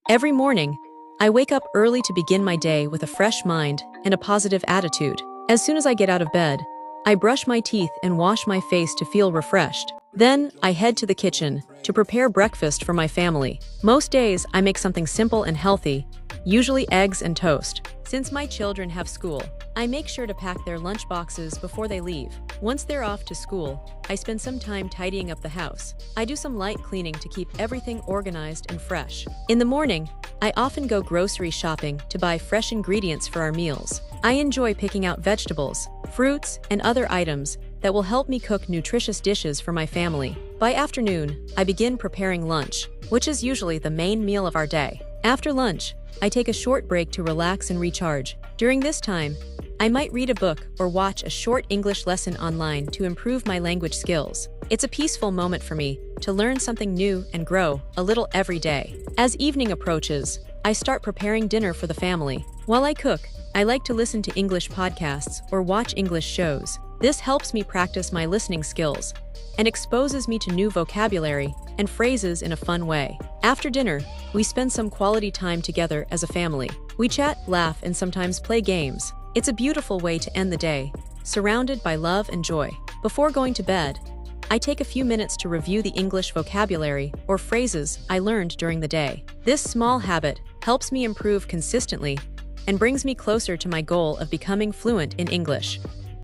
Every morning, I wake up early to begin my day with a fresh mind and a positive attitude. As soon as I get out of bed, I brush my teeth and wash my face to feel refreshed. Then, I head to the kitchen to prepare breakfast for my family. Most days, I make something simple and healthy, usually eggs and toast. Since my children have school, I make sure to pack their lunch boxes before they leave. Once they're off to school, I spend some time tidying up the house. I do some light cleaning to keep everything organized and fresh. In the morning, I often go grocery shopping to buy fresh ingredients for our meals. I enjoy picking out vegetables, fruits, and other items that will help me cook nutritious dishes for my family. By afternoon, I begin preparing lunch, which is usually the main meal of our day. After lunch, I take a short break to relax and recharge. During this time, I might read a book or watch a short English lesson online to improve my language skills. It's a peaceful moment for me to learn something new and grow a little every day. As evening approaches, I start preparing dinner for the family. While I cook, I like to listen to English podcasts or watch English shows. This helps me practice my listening skills and exposes me to new vocabulary and phrases in a fun way. After dinner, we spend some quality time together as a family. We chat, laugh, and sometimes play games. It's a beautiful way to end the day, surrounded by love and joy. Before going to bed, I take a few minutes to review the English vocabulary or phrases I learned during the day. This small habit helps me improve consistently and brings me closer to my goal of becoming fluent in English.